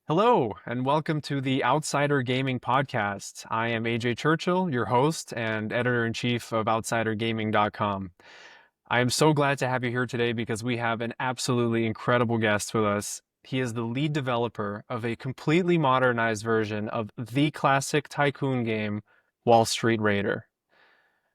Hello, and welcome to the Outsider Gaming Podcast. I am AJ Churchill, your host and editor-in-chief of OutsiderGaming.com. I am so glad to have you here today because we have an absolutely incredible guest with us. He is the lead developer of a completely modernized version of the classic Tycoon game, Wall Street Raider.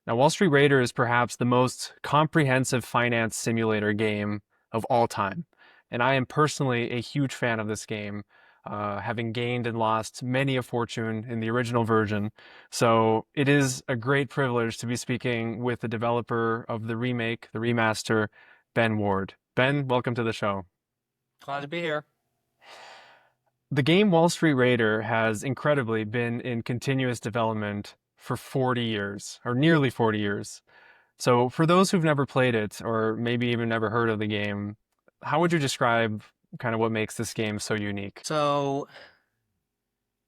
Now, Wall Street Raider is perhaps the most comprehensive finance simulator game of all time, and I am personally a huge fan of this game, having gained and lost many a fortune in the original version. So it is a great privilege to be speaking with the developer of the remake, the remaster, Ben Ward. Ben, welcome to the show. Glad to be here. The game Wall Street Raider has incredibly been in continuous development for 40 years, or nearly 40 years. So, for those who've never played it, or maybe even never heard of the game, how would you describe kind of what makes this game so unique? So,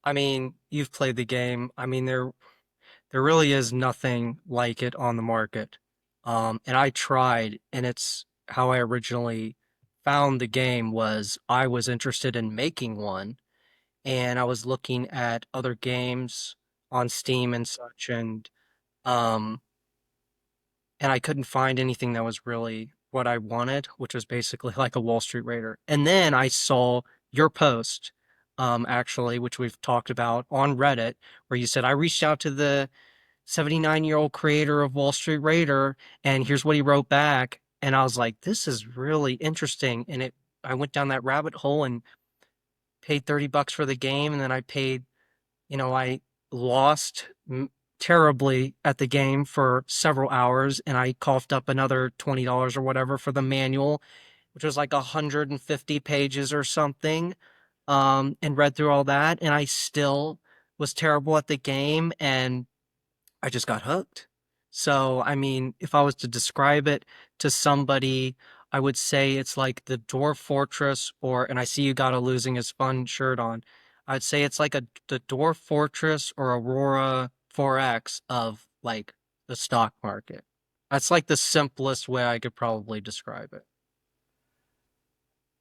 you've played the game. There really is nothing like it on the market. And I tried, and it's how I originally found the game was I was interested in making one, and I was looking at other games on Steam and such, um, and I couldn't find anything that was really what I wanted, which was basically like a Wall Street Raider. And then I saw your post, actually, which we've talked about on Reddit, where you said, I reached out to the 79-year-old creator of Wall Street Raider, and here's what he wrote back. And I was like, this is really interesting. I went down that rabbit hole and paid $30 for the game. And then I lost terribly at the game for several hours, and I coughed up another $20 or whatever for the manual, which was like 150 pages or something, and read through all that, and I still was terrible at the game, and I just got hooked. So, if I was to describe it to somebody, I would say it's like the Dwarf Fortress, and I see you got a losing his fun shirt on. I'd say it's like the Dwarf Fortress or Aurora 4X of like the stock market. That's like the simplest way I could probably describe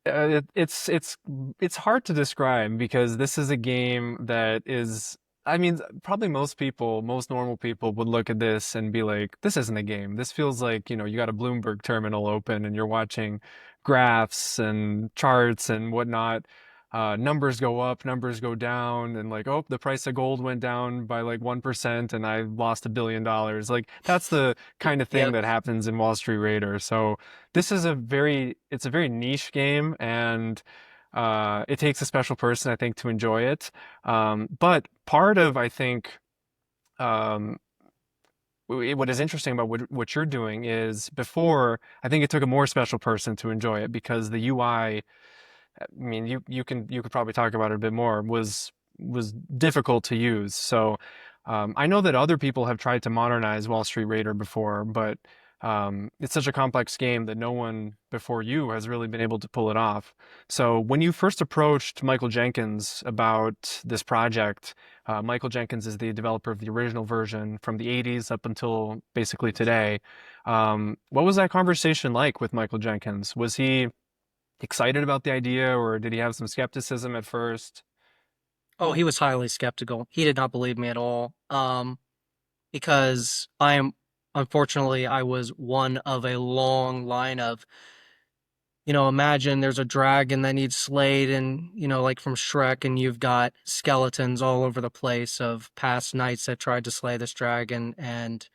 it. It's hard to describe because this is a game that is. I mean, probably most people, most normal people would look at this and be like, "This isn't a game. This feels like, you got a Bloomberg terminal open and you're watching graphs and charts and whatnot. Numbers go up, numbers go down, and like, oh, the price of gold went down by like 1% and I lost $1 billion. Like that's the kind of thing Yep. that happens in Wall Street Raider. So this is it's a very niche game, and it takes a special person, I think, to enjoy it. But part of, I think, um, what is interesting about what you're doing is before, I think it took a more special person to enjoy it because the UI, I mean, you could probably talk about it a bit more, was difficult to use. So I know that other people have tried to modernize Wall Street Raider before, but it's such a complex game that no one before you has really been able to pull it off. So when you first approached Michael Jenkins about this project, Michael Jenkins is the developer of the original version from the 80s up until basically today. What was that conversation like with Michael Jenkins? Was he excited about the idea, or did he have some skepticism at first? Oh, he was highly skeptical. He did not believe me at all. Because unfortunately, I was one of a long line of, imagine there's a dragon that needs slayed, and, like from Shrek, and you've got skeletons all over the place of past knights that tried to slay this dragon, and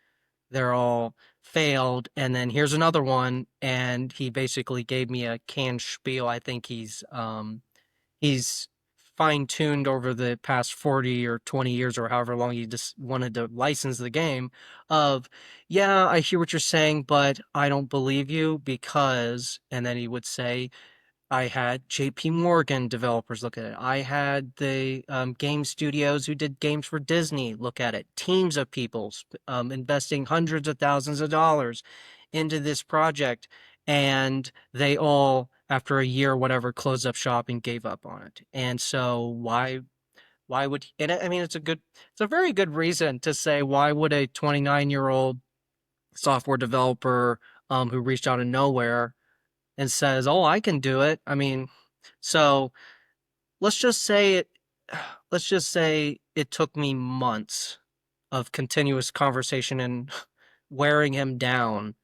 they're all failed. And then here's another one, and he basically gave me a canned spiel. I think he's fine-tuned over the past 40 or 20 years or however long he just wanted to license the game of, yeah, I hear what you're saying, but I don't believe you because, and then he would say, I had JP Morgan developers look at it. I had the game studios who did games for Disney look at it. Teams of people investing hundreds of thousands of dollars into this project, and they all, after a year or whatever, closed up shop and gave up on it. And so why would and it's a very good reason to say why would a 29-year-old software developer who reached out of nowhere and says, "Oh, I can do it." So let's just say it let's just say it took me months of continuous conversation and wearing him down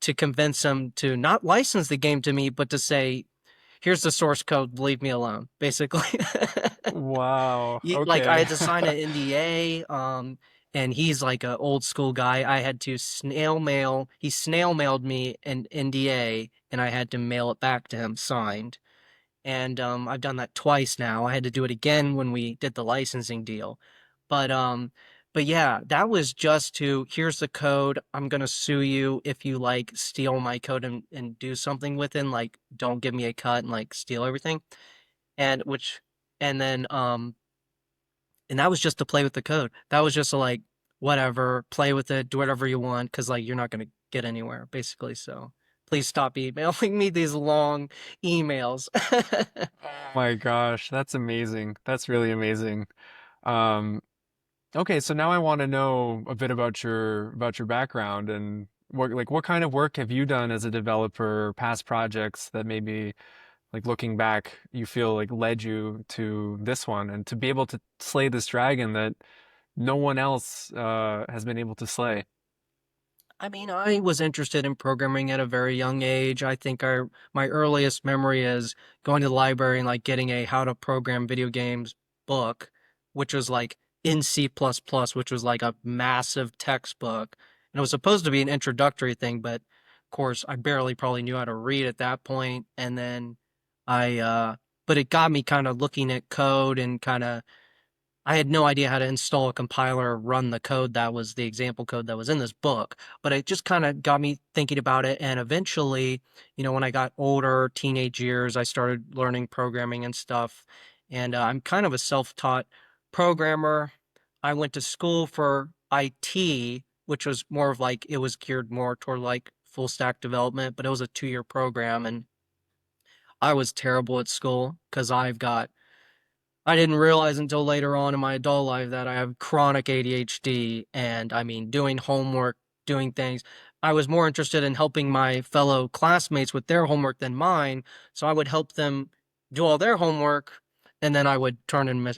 to convince him to not license the game to me, but to say, here's the source code, leave me alone, basically. Wow. Like I Okay. had to sign an NDA, and he's like an old school guy. I had to he snail mailed me an NDA, and I had to mail it back to him signed. And I've done that twice now. I had to do it again when we did the licensing deal. But um but yeah, that was just to here's the code. I'm gonna sue you if you like steal my code and do something with it, and, like don't give me a cut and like steal everything. And which and then and that was just to play with the code. That was just to like whatever, play with it, do whatever you want, because like you're not gonna get anywhere, basically. So please stop emailing me these long emails. Oh my gosh, that's amazing. That's really amazing. Um, okay, so now I want to know a bit about your background and what kind of work have you done as a developer, past projects that maybe like looking back you feel like led you to this one and to be able to slay this dragon that no one else has been able to slay. I mean, I was interested in programming at a very young age. I think my earliest memory is going to the library and like getting a how to program video games book, which was like in C++, plus plus, which was like a massive textbook. And it was supposed to be an introductory thing, but of course, I barely probably knew how to read at that point. And then but it got me kind of looking at code and kind of I had no idea how to install a compiler, run the code that was the example code that was in this book, but it just kind of got me thinking about it. And eventually, when I got older, teenage years, I started learning programming and stuff. And I'm kind of a self-taught programmer. I went to school for IT, which was more of like, it was geared more toward like full stack development, but it was a 2-year program. And I was terrible at school because I didn't realize until later on in my adult life that I have chronic ADHD. And I mean, doing homework, doing things. I was more interested in helping my fellow classmates with their homework than mine. So I would help them do all their homework, and then I would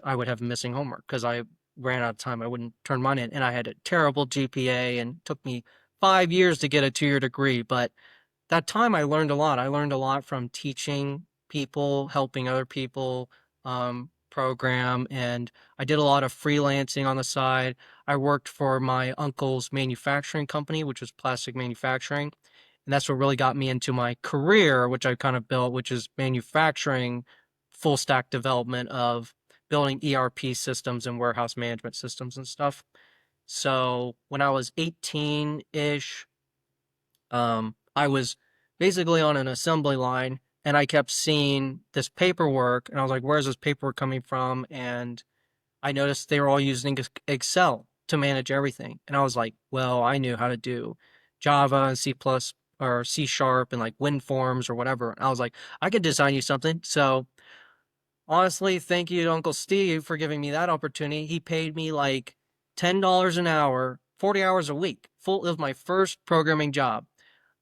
I would have missing homework because I ran out of time. I wouldn't turn mine in. And I had a terrible GPA and it took me 5 years to get a 2-year degree. But that time I learned a lot. I learned a lot from teaching people, helping other people program, and I did a lot of freelancing on the side. I worked for my uncle's manufacturing company, which was plastic manufacturing, and that's what really got me into my career, which I kind of built, which is manufacturing, full stack development of building ERP systems and warehouse management systems and stuff. So when I was 18-ish, I was basically on an assembly line and I kept seeing this paperwork and I was like, where's this paperwork coming from? And I noticed they were all using Excel to manage everything. And I was like, well, I knew how to do Java and C plus or C sharp and like WinForms or whatever. And I was like, I could design you something. So honestly, thank you to Uncle Steve for giving me that opportunity. He paid me like $10 an hour, 40 hours a week. Full of my first programming job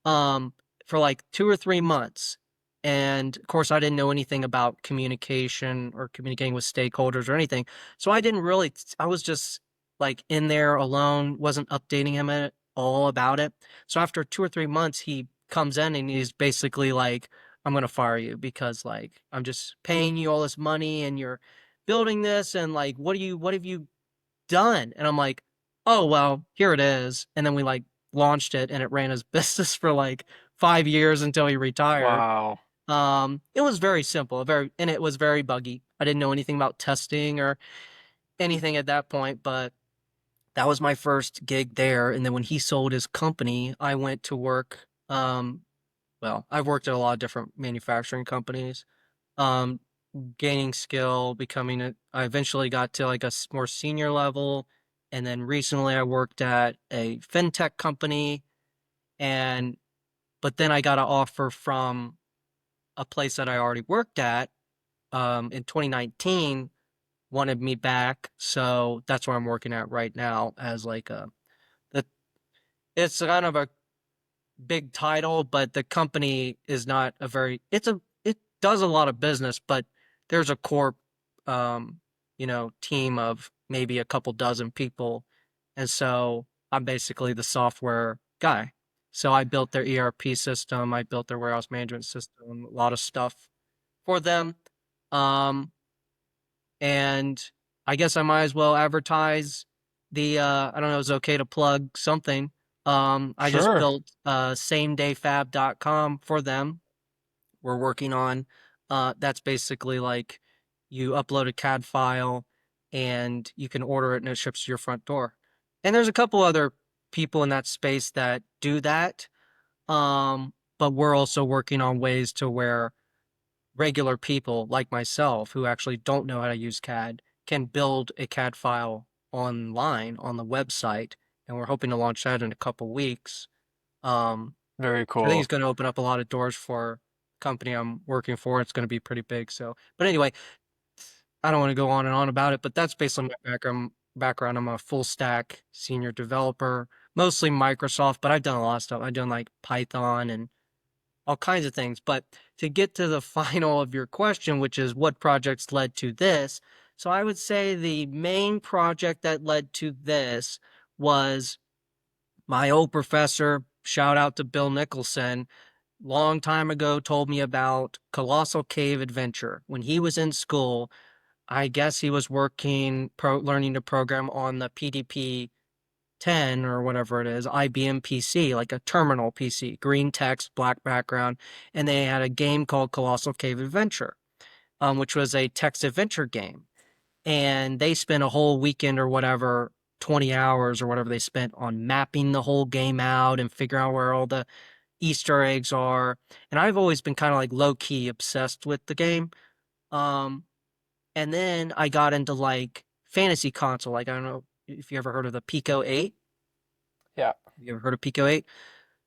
um, for like 2 or 3 months. And of course, I didn't know anything about communication or communicating with stakeholders or anything. So I didn't really, I was just like in there alone, wasn't updating him at all about it. So after 2 or 3 months, he comes in and he's basically like, I'm going to fire you because like I'm just paying you all this money and you're building this. And like, what have you done? And I'm like, oh, well, here it is. And then we like launched it and it ran his business for like 5 years until he retired. Wow. It was very simple, and it was very buggy. I didn't know anything about testing or anything at that point, but that was my first gig there. And then when he sold his company, I went to work. Well, I've worked at a lot of different manufacturing companies. Um, Gaining skill, I eventually got to like a more senior level. And then recently I worked at a fintech company and, but then I got an offer from a place that I already worked at, in 2019, wanted me back. So that's where I'm working at right now as like the, it's kind of a big title, but the company is not a very, it does a lot of business, but there's a core team of maybe a couple dozen people. And so I'm basically the software guy. So I built their ERP system, I built their warehouse management system, a lot of stuff for them. Um, and I guess I might as well advertise I don't know, it's okay to plug something. I just Sure. built samedayfab.com for them. We're working on that's basically like you upload a CAD file and you can order it and it ships to your front door. And there's a couple other people in that space that do that. But we're also working on ways to where regular people like myself who actually don't know how to use CAD can build a CAD file online on the website, and we're hoping to launch that in a couple weeks. Um, Very which I think is cool. going to open up a lot of doors for the company I'm working for. It's going to be pretty big. So, but anyway, I don't want to go on and on about it, but that's basically my background. I'm a full stack senior developer, mostly Microsoft, but I've done a lot of stuff. I've done like Python and all kinds of things. But to get to the final of your question, which is what projects led to this, so I would say the main project that led to this was my old professor. Shout out to Bill Nicholson. Long time ago, told me about Colossal Cave Adventure. When he was in school, I guess he was learning to program on the PDP 10 or whatever it is, IBM PC, like a terminal PC, green text, black background, and they had a game called Colossal Cave Adventure, which was a text adventure game. And they spent a whole weekend or whatever, 20 hours or whatever they spent on mapping the whole game out and figuring out where all the Easter eggs are. And I've always been kind of like low key obsessed with the game. Um, and then I got into like fantasy console. Like, I don't know if you ever heard of the Pico 8. Yeah. You ever heard of Pico 8?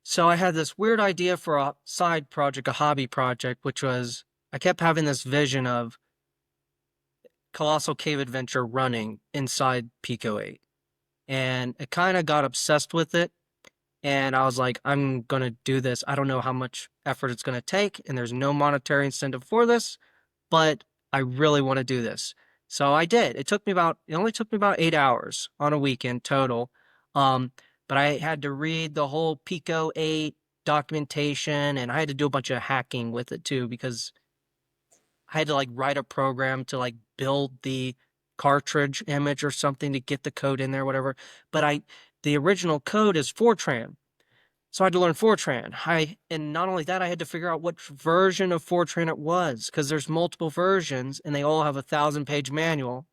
So I had this weird idea for a side project, a hobby project, which was I kept having this vision of Colossal Cave Adventure running inside Pico 8. And I kind of got obsessed with it. And I was like, I'm going to do this. I don't know how much effort it's going to take. And there's no monetary incentive for this, but I really want to do this. So I did. It only took me about 8 hours on a weekend total. Um, but I had to read the whole Pico 8 documentation and I had to do a bunch of hacking with it too because I had to like write a program to like build the cartridge image or something to get the code in there, whatever. The original code is Fortran. So I had to learn Fortran. And not only that, I had to figure out what version of Fortran it was because there's multiple versions and they all have 1,000-page manual.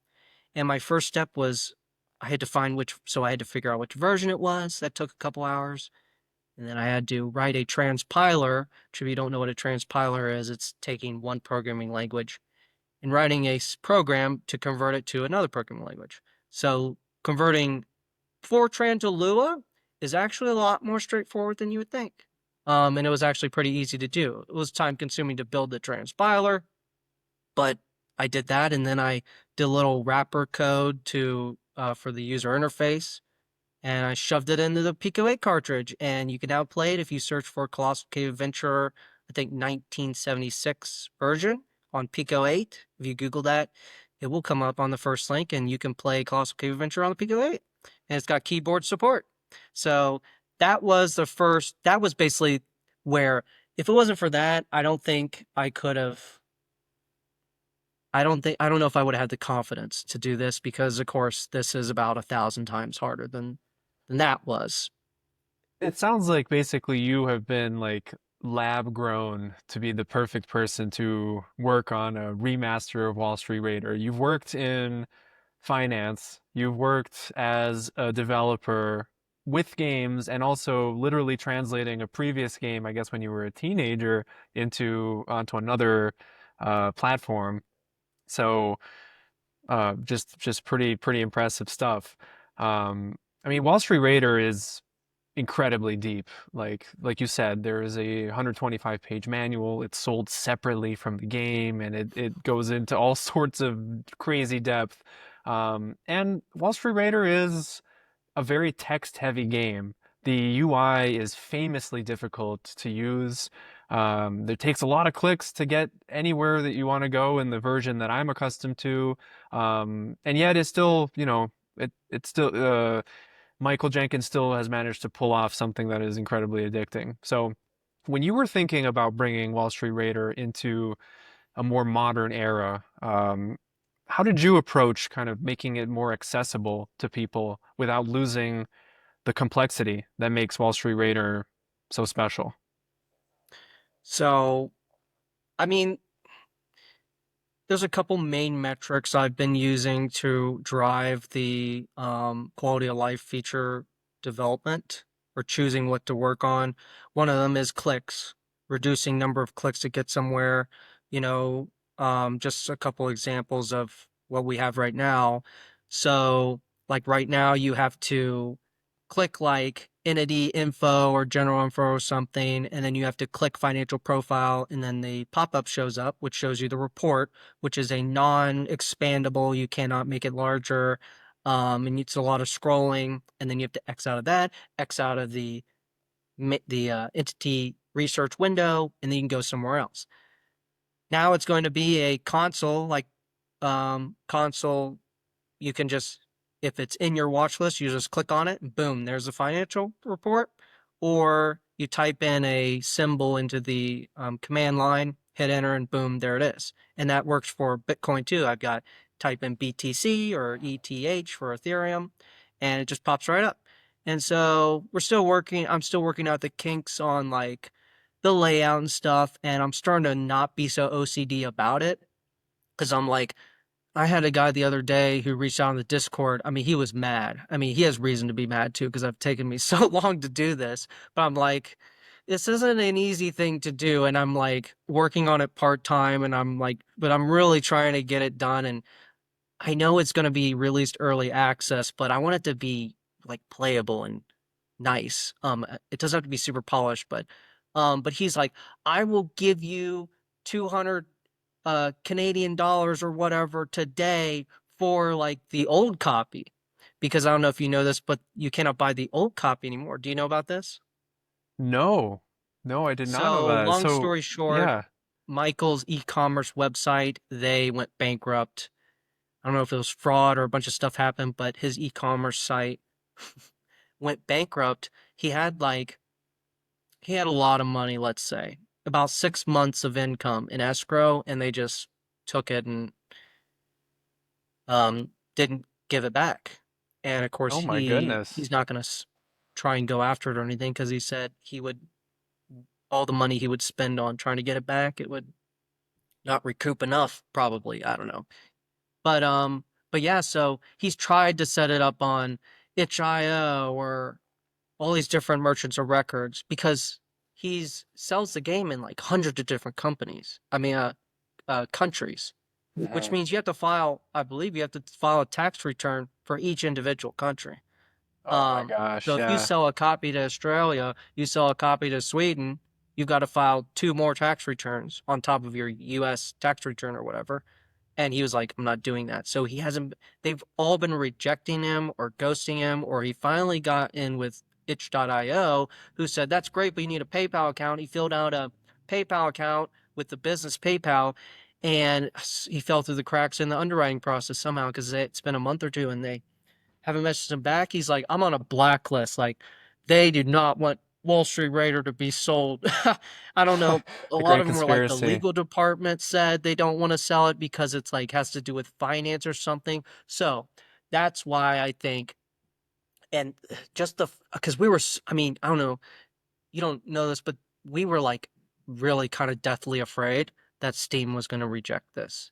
And my first step was so I had to figure out which version it was. That took a couple hours. And then I had to write a transpiler, which if you don't know what a transpiler is, it's taking one programming language and writing a program to convert it to another programming language. So converting Fortran to Lua is actually a lot more straightforward than you would think. And it was actually pretty easy to do. It was time consuming to build the transpiler, but I did that, and then I did a little wrapper code to for the user interface, and I shoved it into the Pico 8 cartridge, and you can now play it if you search for Colossal Cave Adventure, I think 1976 version on Pico 8. If you Google that, it will come up on the first link, and you can play Colossal Cave Adventure on the Pico 8. And it's got keyboard support. So that was basically where, if it wasn't for that, I don't think I could have. I don't know if I would have had the confidence to do this because, of course, this is about 1,000 times harder than that was. It sounds like basically you have been like lab grown to be the perfect person to work on a remaster of Wall Street Raider. You've worked in finance, you've worked as a developer with games and also literally translating a previous game, I guess when you were a teenager, into onto another platform. So just pretty impressive stuff. I mean, Wall Street Raider is incredibly deep. Like you said, there is a 125-page manual. It's sold separately from the game, and it goes into all sorts of crazy depth. And Wall Street Raider is a very text-heavy game. The UI is famously difficult to use. It takes a lot of clicks to get anywhere that you want to go in the version that I'm accustomed to. And yet it's still, it's still, Michael Jenkins still has managed to pull off something that is incredibly addicting. So when you were thinking about bringing Wall Street Raider into a more modern era, how did you approach kind of making it more accessible to people without losing the complexity that makes Wall Street Raider so special? So, I mean, there's a couple main metrics I've been using to drive the quality of life feature development or choosing what to work on. One of them is clicks, reducing number of clicks to get somewhere. You know, just a couple examples of what we have right now. So, like right now, you have to click like entity info or general info or something, and then you have to click financial profile, and then the pop-up shows up, which shows you the report, which is a non-expandable. You cannot make it larger. And it's a lot of scrolling, and then you have to X out of that, X out of the entity research window, and then you can go somewhere else. Now it's going to be a console, like console. You can just, if it's in your watch list, you just click on it, and boom, there's a financial report. Or you type in a symbol into the command line, hit enter, and boom, there it is. And that works for Bitcoin too. I've got type in BTC or ETH for Ethereum, and it just pops right up. And so I'm still working out the kinks on like the layout and stuff, and I'm starting to not be so OCD about it because I'm like, I had a guy the other day who reached out on the Discord. I mean, he was mad. I mean, he has reason to be mad too because I've taken me so long to do this. But I'm like, this isn't an easy thing to do. And I'm like working on it part time. And I'm like, but I'm really trying to get it done. And I know it's going to be released early access, but I want it to be like playable and nice. It doesn't have to be super polished, but he's like, I will give you 200 Canadian dollars or whatever today for like the old copy. Because I don't know if you know this, but you cannot buy the old copy anymore. Do you know about this? No, no, I did not know So, that. long So, story short, yeah. Michael's e-commerce website, they went bankrupt. I don't know if it was fraud or a bunch of stuff happened, but his e-commerce site went bankrupt. He had a lot of money, let's say, about 6 months of income in escrow, and they just took it and didn't give it back. And of course, Oh my he's goodness. not going to try and go after it or anything because he said he would all the money he would spend on trying to get it back, it would not recoup enough. Probably, I don't know. But yeah, so he's tried to set it up on itch.io or all these different merchants of records because he's sells the game in like hundreds of different companies. I mean, countries, which Mhm. means you have to file. I believe you have to file a tax return for each individual country. Oh my So gosh, if you yeah. sell a copy to Australia, you sell a copy to Sweden, you've got to file two more tax returns on top of your U.S. tax return or whatever. And he was like, I'm not doing that. So he hasn't, they've all been rejecting him or ghosting him, or he finally got in with itch.io, who said, that's great, but you need a PayPal account. He filled out a PayPal account with the business PayPal, and he fell through the cracks in the underwriting process somehow because it's been a month or two and they haven't messaged him back. He's like, I'm on a blacklist. Like, they do not want Wall Street Raider to be sold. I don't know. A The lot great of them were like the conspiracy. legal department said they don't want to sell it because it's like has to do with finance or something. So that's why I think, and just because we were, I mean, I don't know, you don't know this, but we were like really kind of deathly afraid that Steam was going to reject this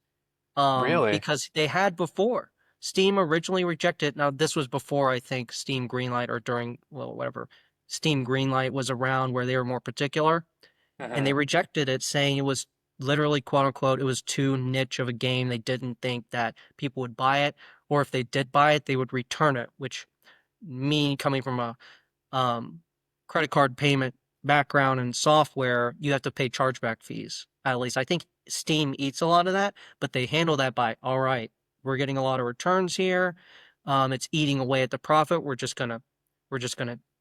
Really? because they had before. Steam originally rejected. Now this was before I think Steam Greenlight or during well whatever Steam Greenlight was around where they were more particular, and they Mhm. rejected it, saying it was literally quote unquote it was too niche of a game. They didn't think that people would buy it, or if they did buy it, they would return it. Which me coming from a um, credit card payment background and software, you have to pay chargeback fees. At least I think Steam eats a lot of that, but they handle that by, all right, we're getting a lot of returns here. It's eating away at the profit. We're just gonna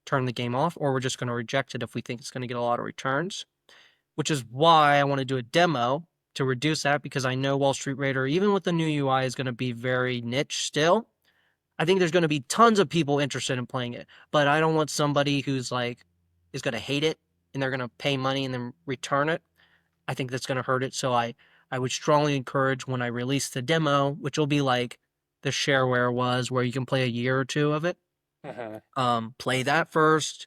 turn the game off, or we're just gonna reject it if we think it's gonna get a lot of returns. which is why I want to do a demo to reduce that because I know Wall Street Raider, even with the new UI, is going to be very niche still. I think there's going to be tons of people interested in playing it, but I don't want somebody who's like is going to hate it and they're going to pay money and then return it. I think that's going to hurt it. So I would strongly encourage when I release the demo, which will be like the shareware was, where you can play a year or two of it. Uh-huh. Play that first.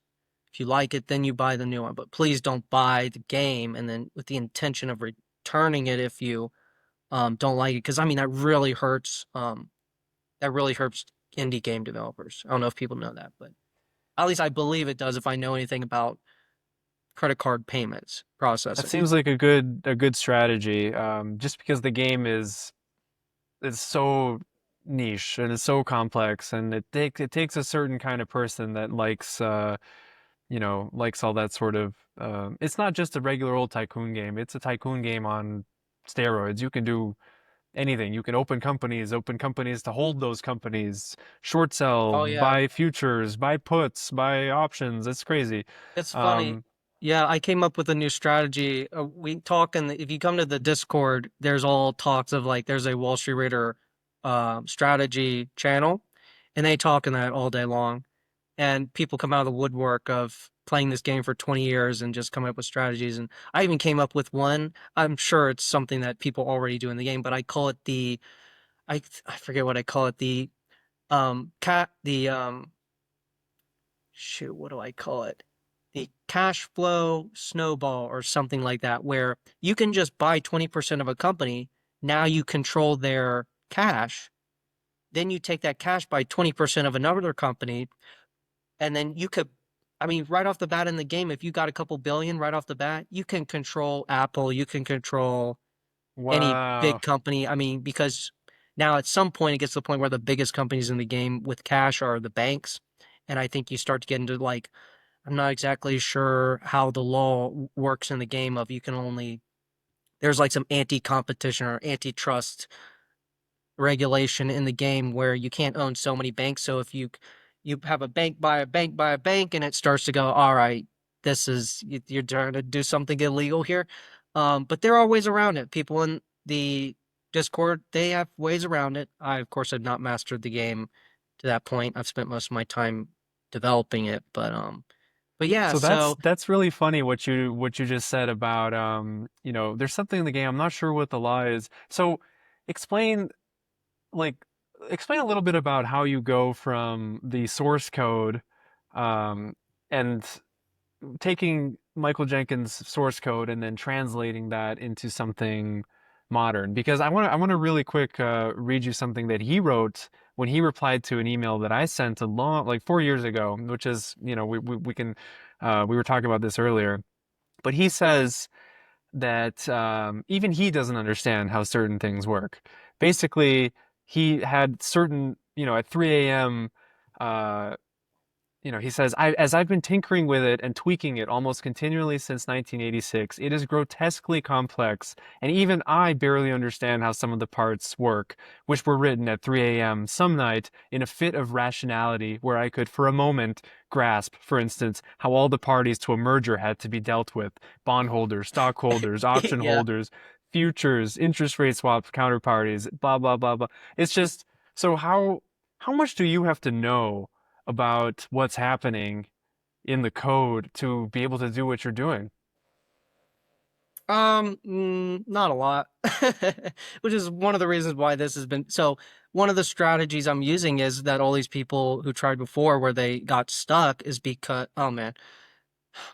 If you like it, then you buy the new one. But please don't buy the game and then with the intention of returning it if you don't like it, because I mean that really hurts indie game developers. I don't know if people know that, but at least I believe it does if I know anything about credit card payments That processing. seems like a good strategy. Just because the game is so niche and it's so complex, and it takes a certain kind of person that likes likes all that sort of. It's not just a regular old tycoon game. It's a tycoon game on steroids. You can do anything. You can open companies to hold those companies, short sell, Oh yeah, buy futures, buy puts, buy options. It's crazy. it's funny. Um, Yeah, I came up with a new strategy. We talk, and if you come to the Discord, there's all talks of like there's a Wall Street Raider strategy channel, and they talk in that all day long. And people come out of the woodwork of playing this game for 20 years and just coming up with strategies. And I even came up with one. I'm sure it's something that people already do in the game, but I call it I forget what I call it. The shoot, what do I call it? The cash flow snowball or something like that, where you can just buy 20% of a company. Now you control their cash. Then you take that cash, buy 20% of another company, and then you could, I mean, right off the bat in the game, if you got a couple billion right off the bat, you can control Apple, you can control any wow. big company. I mean, because now at some point it gets to the point where the biggest companies in the game with cash are the banks. And I think you start to get into like, I'm not exactly sure how the law works in the game of you can only, there's like some anti-competition or antitrust regulation in the game where you can't own so many banks. So if you have a bank buy a bank buy a bank, and it starts to go, all right, this is you're trying to do something illegal here. But there are ways around it. People in the Discord, they have ways around it. I of course have not mastered the game to that point. I've spent most of my time developing it, but yeah. So So that's really funny what you just said about there's something in the game. I'm not sure what the law is. So explain like explain a little bit about how you go from the source code um and taking Michael Jenkins' source code and then translating that into something modern. Because I want to really quick read you something that he wrote when he replied to an email that I sent a long like 4 years ago, which is we can we were talking about this earlier, but he says that even he doesn't understand how certain things work. Basically, he had certain at 3 a.m. He says, as I've been tinkering with it and tweaking it almost continually since 1986, it is grotesquely complex, and even I barely understand how some of the parts work, which were written at 3 a.m. some night in a fit of rationality where I could, for a moment, grasp, for instance, how all the parties to a merger had to be dealt with: bondholders, stockholders, option yeah. holders, futures, interest rate swaps, counterparties, blah, blah, blah, blah. It's just, so how much do you have to know about what's happening in the code to be able to do what you're doing? Not a lot, which is one of the reasons why this has been so. One of the strategies I'm using is that all these people who tried before where they got stuck is because, oh man,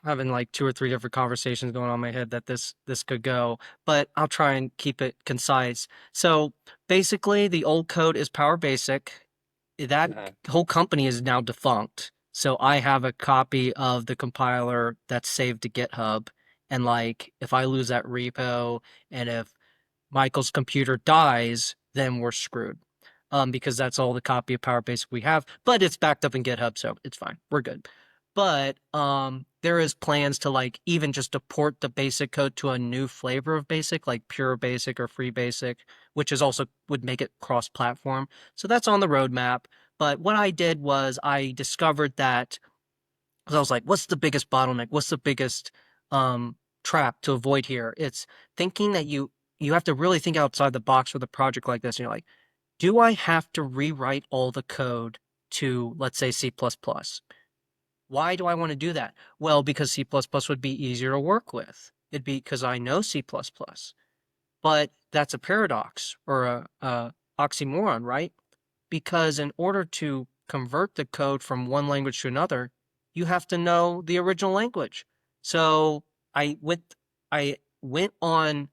I'm having like two or three different conversations going on in my head that this could go, but I'll try and keep it concise. So basically, the old code is Power Basic. That Uh-huh. whole company is now defunct. So I have a copy of the compiler that's saved to GitHub. And like, if I lose that repo and if Michael's computer dies, then we're screwed. Because that's all the copy of Power Basic we have, but it's backed up in GitHub, so it's fine. We're good. But there is plans to like even just to port the basic code to a new flavor of basic, like pure basic or free basic, which is also would make it cross-platform. So that's on the roadmap. But what I did was I discovered that because I was like, what's the biggest bottleneck? What's the biggest trap to avoid here. It's thinking that you have to really think outside the box with a project like this. And you're like, do I have to rewrite all the code to, let's say, C++? Why do I want to do that? Well, because C++ would be easier to work with. It'd be because I know C++. But that's a paradox or a oxymoron, right? Because in order to convert the code from one language to another, you have to know the original language. So I went I went on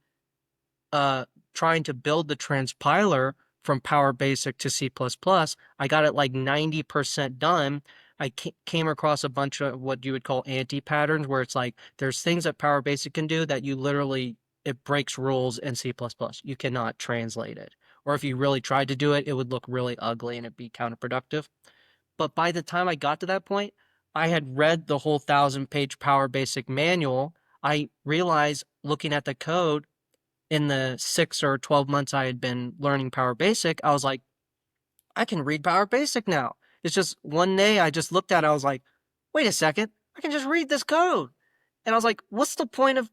uh, trying to build the transpiler from Power Basic to C++. I got it like 90% done. I came across a bunch of what you would call anti-patterns, where it's like there's things that Power Basic can do that you literally, it breaks rules in C++. You cannot translate it. Or if you really tried to do it, it would look really ugly and it'd be counterproductive. But by the time I got to that point, I had read the whole 1,000-page Power Basic manual. I realized looking at the code, in the 6 or 12 months I had been learning Power Basic, I was like, I can read Power Basic now. It's just one day I just looked at it, I was like, wait a second, I can just read this code. And I was like, what's the point of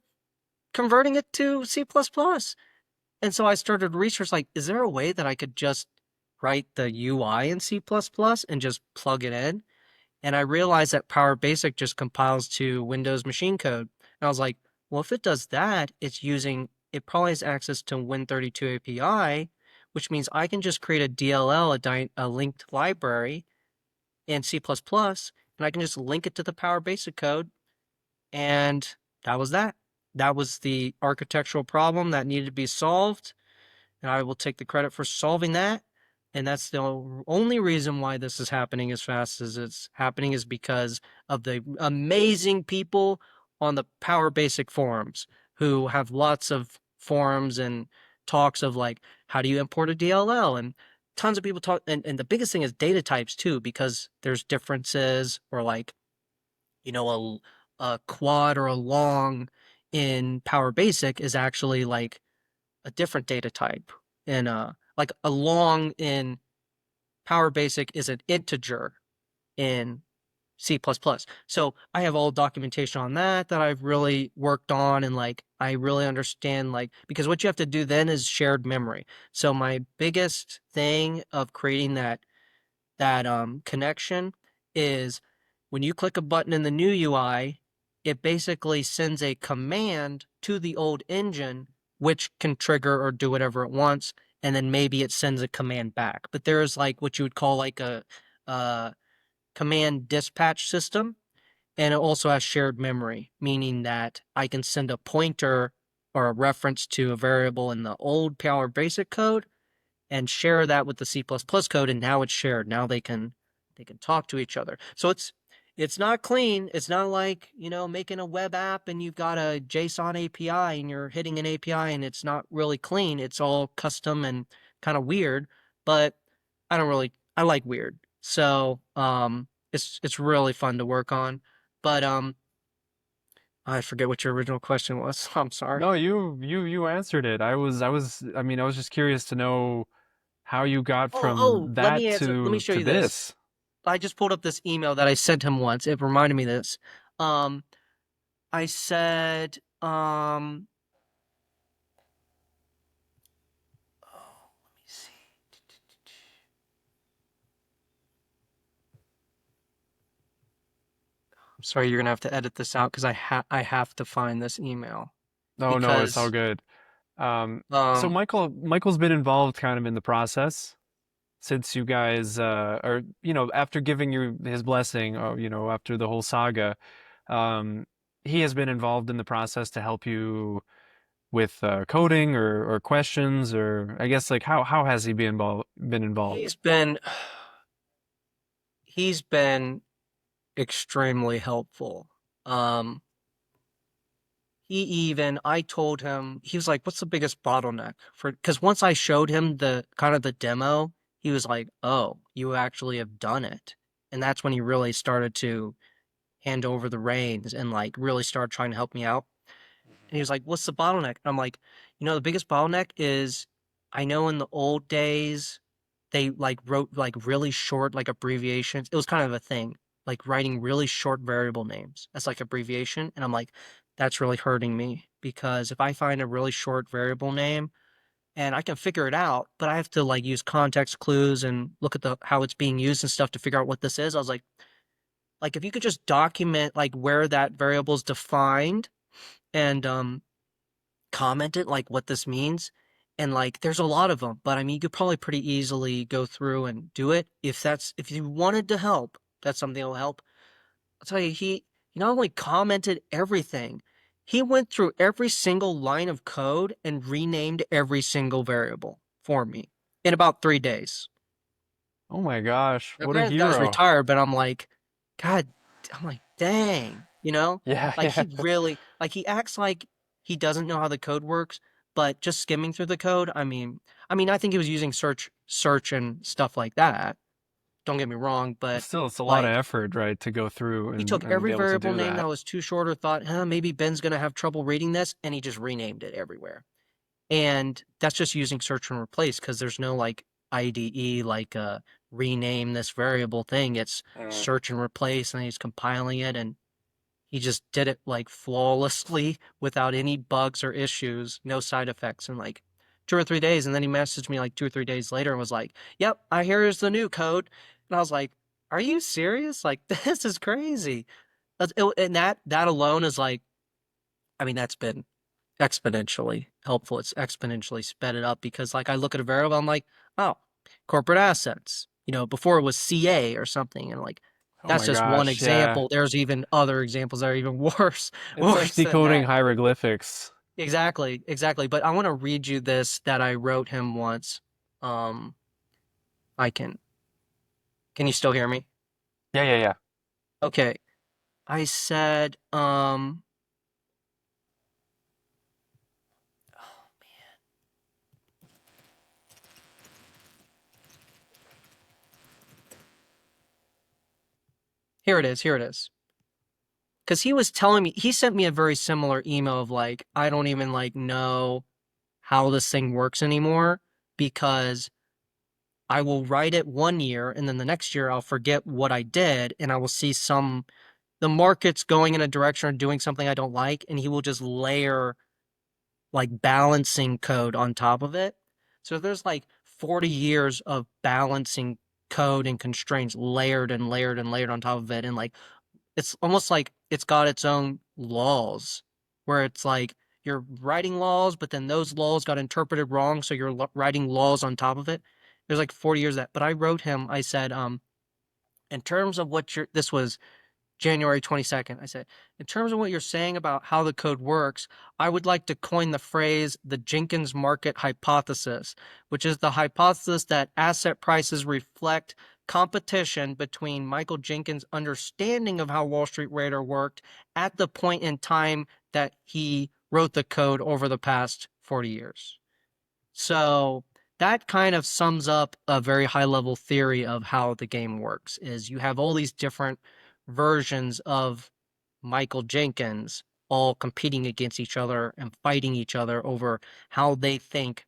converting it to C++? And so I started research like, is there a way that I could just write the UI in C++ and just plug it in? And I realized that Power Basic just compiles to Windows machine code. And I was like, well, if it does that, it probably has access to Win32 API, which means I can just create a DLL, a linked library in C++, and I can just link it to the Power Basic code. And that was that. That was the architectural problem that needed to be solved, and I will take the credit for solving that. And that's the only reason why this is happening as fast as it's happening is because of the amazing people on the Power Basic forums who have lots of forums and talks of like, how do you import a DLL? And tons of people talk. And the biggest thing is data types too, because there's differences or like, you know, a quad or a long in Power Basic is actually like a different data type. And like a long in Power Basic is an integer in C++. So I have all documentation on that I've really worked on, and like I really understand, like, because what you have to do then is shared memory. So my biggest thing of creating that connection is when you click a button in the new UI, it basically sends a command to the old engine, which can trigger or do whatever it wants, and then maybe it sends a command back. But there's like what you would call like a command dispatch system, and it also has shared memory, meaning that I can send a pointer or a reference to a variable in the old Power Basic code and share that with the C++ code, and now it's shared. Now they can talk to each other. So it's not clean. It's not like, making a web app and you've got a JSON API and you're hitting an API and it's not really clean. It's all custom and kind of weird, but I like weird. So, it's really fun to work on. But I forget what your original question was. I'm sorry. No, you answered it. I was just curious to know how you got from Let that me answer. Let me show to you this. this. I just pulled up this email that I sent him once. It reminded me of this. Um, I said, oh, let me see. I'm sorry, you're gonna have to edit this out because I have to find this email No, no, it's all because good. So um Michael's been involved kind of in the process since you guys are, after giving you his blessing, or, after the whole saga, um, he has been involved in the process to help you with coding or questions, or I guess like how has he been involved? he's been extremely helpful. Um, I told him, he was like, what's the biggest bottleneck for, because once I showed him the kind of the demo, he was like, oh, you actually have done it. And that's when he really started to hand over the reins and like really start trying to help me out. And he was like, what's the bottleneck? And I'm like, the biggest bottleneck is I know in the old days they like wrote like really short like abbreviations. It was kind of a thing, like writing really short variable names as like abbreviation. And I'm like, that's really hurting me because if I find a really short variable name and I can figure it out, but I have to like use context clues and look at the how it's being used and stuff to figure out what this is. I was like if you could just document like where that variable is defined and comment it like what this means. And like there's a lot of them, but I mean you could probably pretty easily go through and do it if you wanted to help. That's something that'll help. I'll tell you, he not only commented everything, he went through every single line of code and renamed every single variable for me in about 3 days. Oh my gosh, Now, what a granted, the guy's hero. retired, but I'm like, God, I'm like, dang, you know? Yeah, Like yeah. he really, like he acts like he doesn't know how the code works, but just skimming through the code, I think he was using search and stuff like that. Don't get me wrong, Well, but still, it's a lot of like effort, right, to go through he took and every be able to variable do name that. that was too short or thought, maybe Ben's gonna have trouble reading this, and he just renamed it everywhere. And that's just using search and replace because there's no like IDE like rename this variable thing. It's Mm. search and replace, and he's compiling it, and he just did it like flawlessly without any bugs or issues, no side effects in like 2 or 3 days. And then he messaged me like 2 or 3 days later and was like, "Yep, I here's the new code." And I was like, "Are you serious? Like this is crazy." And that alone is like, that's been exponentially helpful. It's exponentially sped it up because like I look at a variable, I'm like, oh, corporate assets. Before it was CA or something, and like Oh that's my just one gosh, yeah. example. There's even other examples that are even worse, It's like worse than decoding that. hieroglyphics. Exactly, exactly. But I want to read you this that I wrote him once. Um, I can. Can you still hear me? Yeah, yeah, yeah. Okay. I said, here it is. Here it is. Because he was telling me he sent me a very similar email of like I don't even like know how this thing works anymore because I will write it one year and then the next year I'll forget what I did and I will see the market's going in a direction or doing something I don't like and he will just layer like balancing code on top of it. So there's like 40 years of balancing code and constraints layered and layered and layered on top of it and like it's almost like it's got its own laws where it's like you're writing laws, but then those laws got interpreted wrong, so you're writing laws on top of it. There's like 40 years of that. But I wrote him, I said, in terms of this was January 22nd. I said, in terms of what you're saying about how the code works, I would like to coin the phrase the Jenkins market hypothesis, which is the hypothesis that asset prices reflect competition between Michael Jenkins' understanding of how Wall Street Radar worked at the point in time that he wrote the code over the past 40 years. So that kind of sums up a very high level theory of how the game works is you have all these different versions of Michael Jenkins all competing against each other and fighting each other over how they think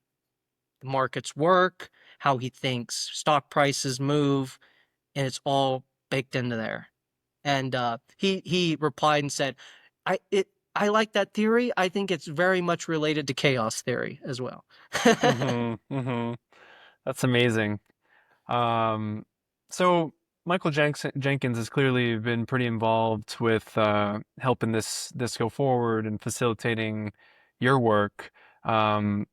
the markets work, how he thinks stock prices move, and it's all baked into there. And he replied and said, I like that theory. I think it's very much related to chaos theory as well." Mm-hmm. Mm-hmm. That's amazing. Um, so Jenkins has clearly been pretty involved with helping this go forward and facilitating your work. Um,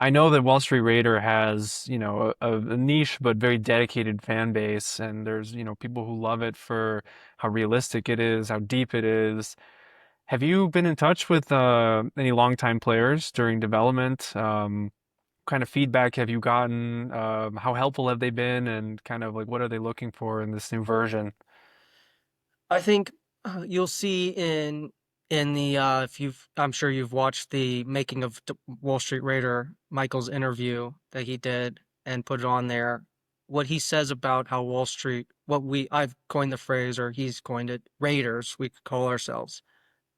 I know that Wall Street Raider has, a niche but very dedicated fan base, and there's, people who love it for how realistic it is, how deep it is. Have you been in touch with any longtime players during development? Kind of feedback have you gotten? How helpful have they been? And kind of like what are they looking for in this new version? I think you'll see in the if you've I'm sure you've watched the making of Wall Street Raider Michael's interview that he did and put it on there. What he says about how Wall Street, I've coined the phrase or he's coined it, Raiders, we could call ourselves.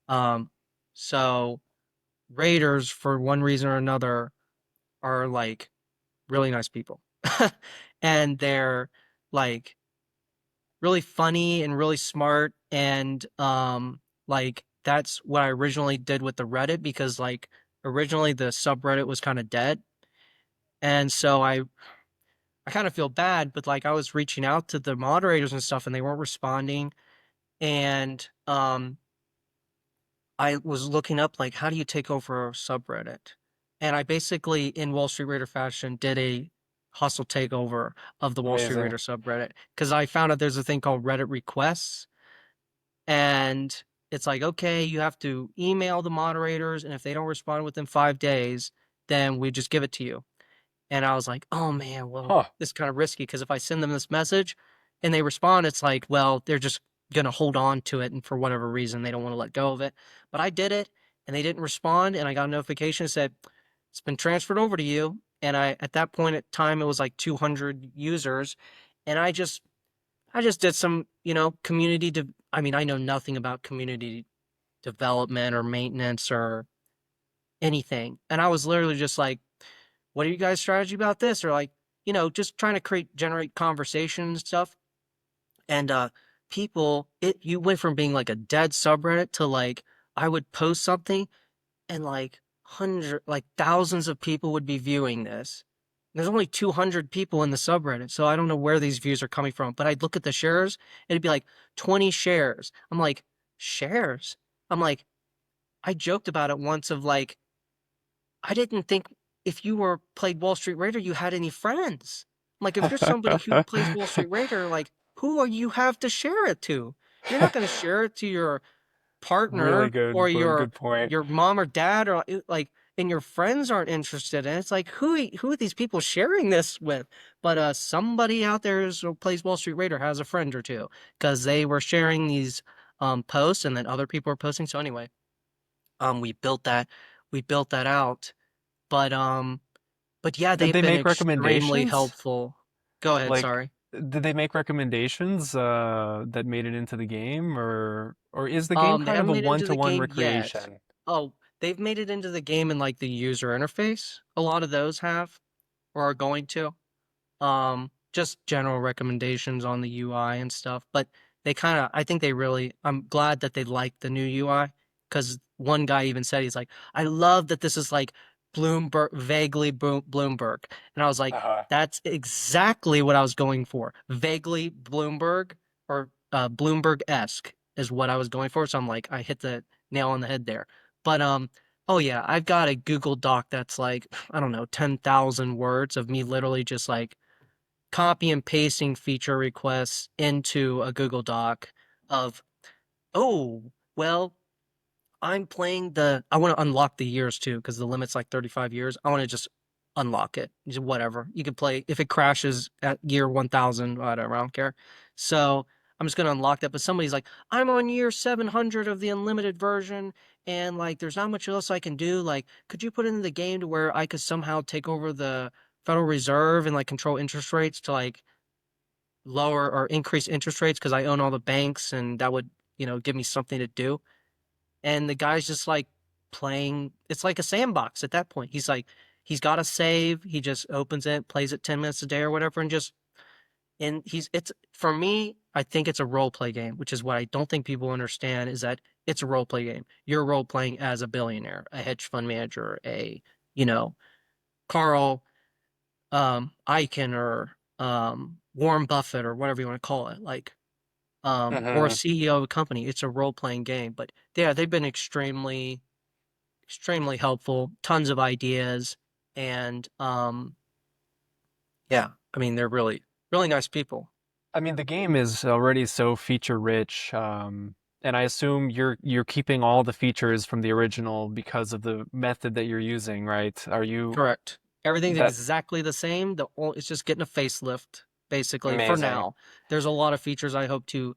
Um, so Raiders, for one reason or another, are like really nice people, and they're like really funny and really smart and like that's what I originally did with the Reddit because like originally the subreddit was kind of dead. And so I kind of feel bad, but like I was reaching out to the moderators and stuff and they weren't responding. And I was looking up like how do you take over a subreddit? And I basically in Wall Street Raider fashion did a hostile takeover of the Wall Street Amazing. Raider subreddit because I found out there's a thing called Reddit requests. And it's like, okay, you have to email the moderators, and if they don't respond within 5 days, then we just give it to you. And I was like, oh man, well, Huh. this is kind of risky because if I send them this message and they respond, it's like, well, they're just gonna hold on to it, and for whatever reason, they don't want to let go of it. But I did it, and they didn't respond, and I got a notification that said it's been transferred over to you. And I, at that point at time, it was like 200 users, and I just did some, community. I mean, I know nothing about community development or maintenance or anything, and I was literally just like, "What are you guys' strategy about this?" Or like, just trying to generate conversation and stuff. And people, you went from being like a dead subreddit to like I would post something and like like thousands of people would be viewing this. There's only 200 people in the subreddit, so I don't know where these views are coming from. But I'd look at the shares, it'd be like 20 shares. I'm like, shares? I'm like, I joked about it once of like, I didn't think if you were played Wall Street Raider, you had any friends. Like, if you're somebody who plays Wall Street Raider, like, who are you have to share it to? You're not going to share it to your Really partner or good point. your mom or dad or like and your friends aren't interested and it's like who are these people sharing this with, but somebody out there who plays Wall Street Raider has a friend or two because they were sharing these posts and then other people were posting. So anyway, we built that out, but yeah, Did they've they been make extremely recommendations? helpful. Go ahead, Like, sorry. did they make recommendations that made it into the game, or is the game They kind of haven't a made it into the one-to-one game yet. recreation? Oh, they've made it into the game in like the user interface. A lot of those have or are going to. Just general recommendations on the UI and stuff. But they kind of, I think they really, I'm glad that they like the new UI because one guy even said, he's like, I love that this is like Bloomberg, vaguely Bloomberg. And I was like, Uh-huh. that's exactly what I was going for. Vaguely Bloomberg or Bloomberg-esque is what I was going for. So I'm like, I hit the nail on the head there. But, oh yeah, I've got a Google Doc that's like, I don't know, 10,000 words of me literally just like copy and pasting feature requests into a Google Doc of, oh, well, I want to unlock the years too, because the limit's like 35 years. I want to just unlock it. Whatever. You can play, if it crashes at year 1000, whatever, I don't care. So I'm just going to unlock that. But somebody's like, I'm on year 700 of the unlimited version, and like, there's not much else I can do. Like, could you put it in the game to where I could somehow take over the Federal Reserve and like control interest rates to like lower or increase interest rates because I own all the banks and that would, give me something to do. And the guy's just like playing, it's like a sandbox at that point. He's like, he's got a save, he just opens it, plays it 10 minutes a day or whatever, and just, and it's, for me, I think it's a role play game, which is what I don't think people understand is that it's a role play game. You're role playing as a billionaire, a hedge fund manager, you know, Carl Icahn or Warren Buffett or whatever you want to call it, like or a Hmm. CEO of a company. It's a role playing game, but yeah, they've been extremely helpful. Tons of ideas, and yeah, I mean they're really nice people. I mean, the game is already so feature rich, and I assume you're keeping all the features from the original because of the method that you're using, right? Are you Correct. Everything's that exactly the same. It's just getting a facelift, basically, for amazing? now. There's a lot of features I hope to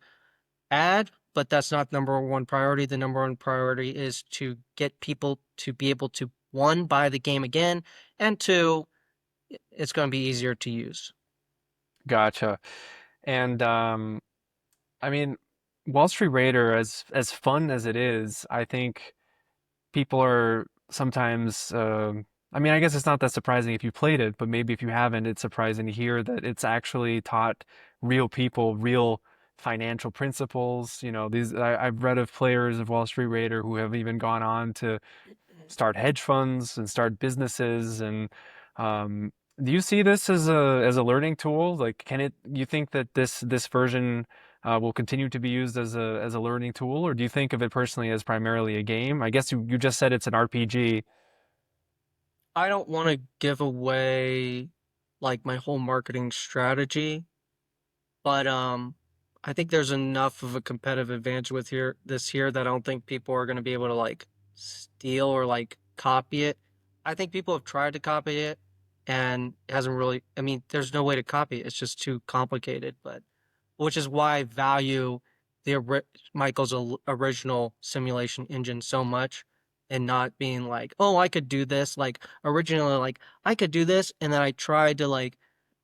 add, but that's not number one priority. The number one priority is to get people to be able to, one, buy the game again, and two, it's going to be easier to use. Gotcha. And I mean, Wall Street Raider, as fun as it is, I think people are sometimes. I mean, I guess it's not that surprising if you played it, but maybe if you haven't, it's surprising to hear that it's actually taught real people real financial principles. You know, I've read of players of Wall Street Raider who have even gone on to start hedge funds and start businesses. And um, do you see this as a learning tool? Like, can it? You think that this version will continue to be used as a learning tool, or do you think of it personally as primarily a game? I guess you just said it's an RPG. I don't want to give away like my whole marketing strategy, but I think there's enough of a competitive advantage with here that I don't think people are going to be able to like steal or like copy it. I think people have tried to copy it and it hasn't really, I mean, there's no way to copy it. It's just too complicated, but which is why I value Michael's original simulation engine so much, and not being like, oh, I could do this. Like originally, like I could do this, and then I tried to like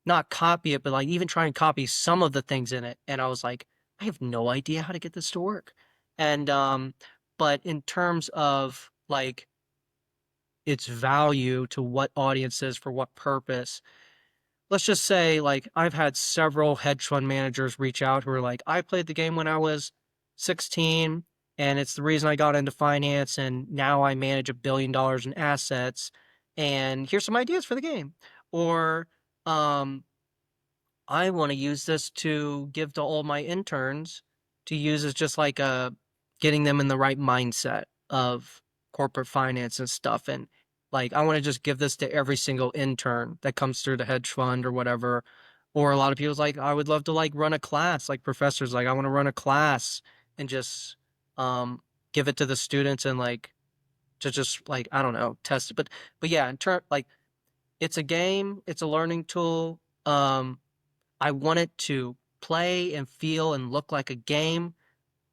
not copy it, but like even try and copy some of the things in it, and I was like, I have no idea how to get this to work. And but in terms of like its value to what audiences for what purpose, let's just say like I've had several hedge fund managers reach out who are like, I played the game when I was 16 and it's the reason I got into finance and now I manage $1 billion in assets and here's some ideas for the game. Or um I want to use this to give to all my interns to use as just like a getting them in the right mindset of corporate finance and stuff. And like, I want to just give this to every single intern that comes through the hedge fund or whatever. Or a lot of people's like, I would love to like run a class, like professors, like I want to run a class and just um give it to the students and like to just like, I don't know, test it. But yeah, in turn like it's a game, it's a learning tool. I want it to play and feel and look like a game,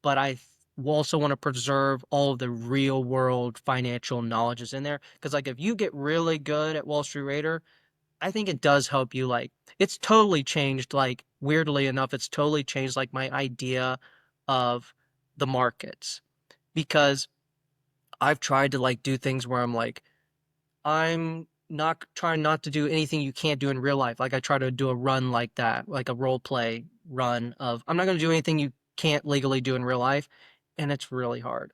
but I also want to preserve all of the real world financial knowledge is in there. Because like if you get really good at Wall Street Raider, I think it does help you. Like it's totally changed. Like weirdly enough, it's totally changed like my idea of the markets because I've tried to like do things where I'm like I'm not trying not to do anything you can't do in real life. Like I try to do a run like that, like a role play run of I'm not going to do anything you can't legally do in real life, and it's really hard.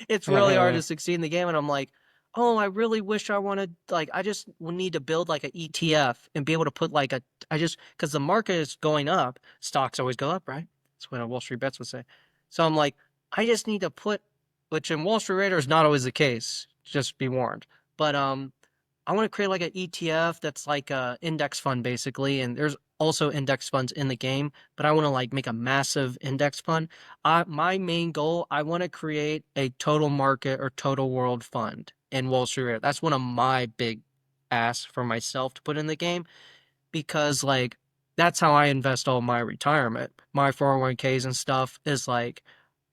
It's really hard to succeed in the game, and I'm like, oh, I really wish I wanted like I just would need to build like an ETF and be able to put like a I just because the market is going up, stocks always go up, right? That's what a Wall Street Bets would say. So I'm like, I just need to put, which in Wall Street Raider is not always the case. Just be warned. But I want to create like an ETF that's like a index fund basically, and there's also index funds in the game, but I want to like make a massive index fund. My main goal, I want to create a total market or total world fund in Wall Street Rare. That's one of my big asks for myself to put in the game because like that's how I invest all my retirement. My 401ks and stuff is like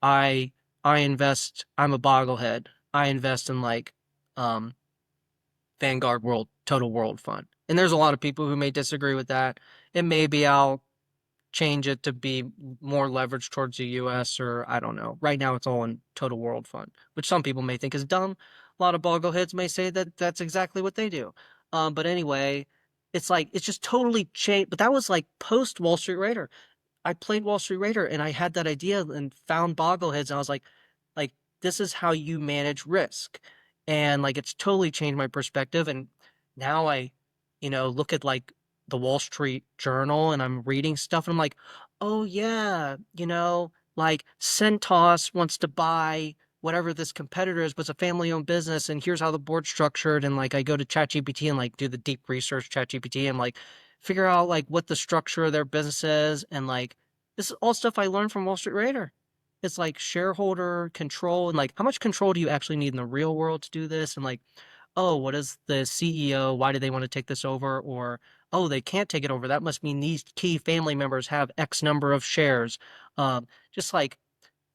I I invest, I'm a bogglehead. I invest in like um Vanguard World Total World Fund. And there's a lot of people who may disagree with that. And maybe I'll change it to be more leveraged towards the US or I don't know. Right now it's all in Total World Fund, which some people may think is dumb. A lot of boggleheads may say that that's exactly what they do. But anyway, it's like it's just totally changed. But that was like post Wall Street Raider. I played Wall Street Raider and I had that idea and found boggleheads and I was like this is how you manage risk. And like it's totally changed my perspective and now I, look at like the Wall Street Journal and I'm reading stuff and I'm like, "Oh yeah, like Centos wants to buy whatever this competitor is, but it's a family-owned business and here's how the board's structured." And like I go to ChatGPT and like do the deep research ChatGPT and like figure out like what the structure of their business is and like this is all stuff I learned from Wall Street Raider. It's like shareholder control and like how much control do you actually need in the real world to do this and like oh what is the CEO, why do they want to take this over, or oh they can't take it over, that must mean these key family members have X number of shares. Just like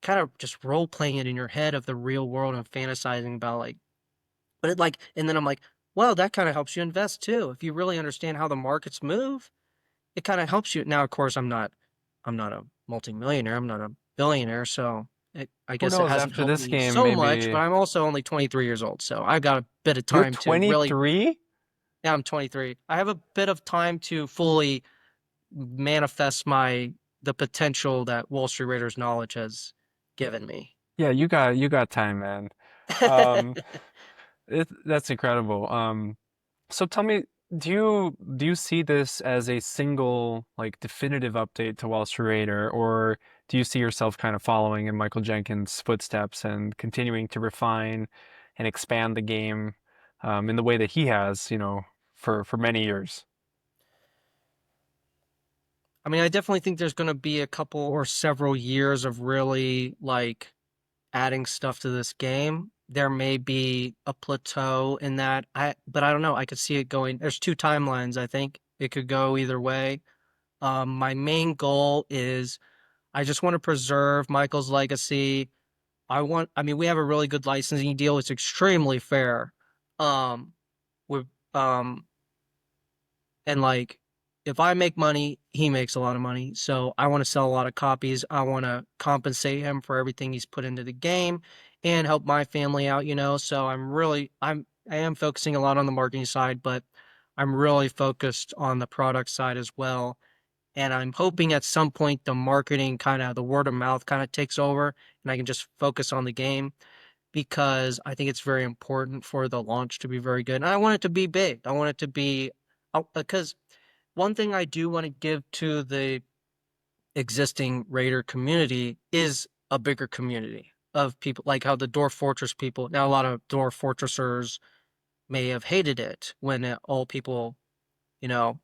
kind of just role playing it in your head of the real world and fantasizing about like but it like and then I'm like well that kind of helps you invest too if you really understand how the markets move. It kind of helps you. Now, of course, I'm not a multimillionaire. I'm not a billionaire. So I Who guess it knows? hasn't After helped this me game, so much, but maybe I'm also only 23 years old. So I've got a bit of you're time to really, 23. yeah, I'm 23. I have a bit of time to fully manifest my the potential that Wall Street Raiders knowledge has given me. Yeah, you got time, man. Um, that's incredible. So tell me, do you see this as a single like definitive update to Wall Street Raider, or do you see yourself kind of following in Michael Jenkins' footsteps and continuing to refine and expand the game in the way that he has, for many years? I mean, I definitely think there's going to be a couple or several years of really like adding stuff to this game. There may be a plateau in that. But I don't know. I could see it going. There's two timelines, I think. It could go either way. My main goal is I just want to preserve Michael's legacy. I mean, we have a really good licensing deal. It's extremely fair. Um, with um, and like, if I make money, he makes a lot of money. So I want to sell a lot of copies. I want to compensate him for everything he's put into the game and help my family out, you know. So I am focusing a lot on the marketing side, but I'm really focused on the product side as well. And I'm hoping at some point the marketing kind of the word of mouth kind of takes over and I can just focus on the game because I think it's very important for the launch to be very good. And I want it to be big. I want it to be because one thing I do want to give to the existing Raider community is a bigger community of people, like how the Dwarf Fortress people. Now, a lot of Dwarf Fortressers may have hated it when all people, you know,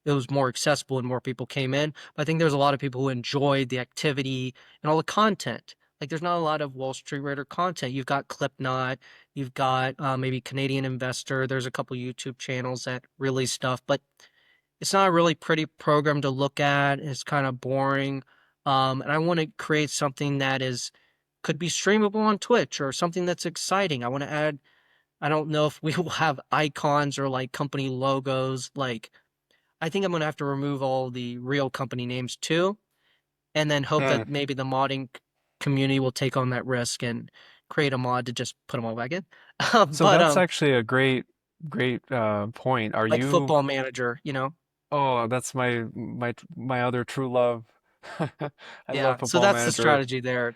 it was more accessible and more people came in. But I think there's a lot of people who enjoyed the activity and all the content. Like there's not a lot of Wall Street Raider content. You've got Clipknot, you've got maybe Canadian Investor. There's a couple YouTube channels that release stuff, but it's not a really pretty program to look at. It's kind of boring. And I want to create something that is could be streamable on Twitch or something that's exciting. I want to add, I don't know if we will have icons or like company logos. Like, I think I'm going to have to remove all the real company names too, and then hope Hmm. that maybe the modding community will take on that risk and create a mod to just put them all back in. So But, that's actually a great point. Are like you? football manager, you know? Oh, that's my other true love. I love Yeah. So Football that's the Manager. strategy there.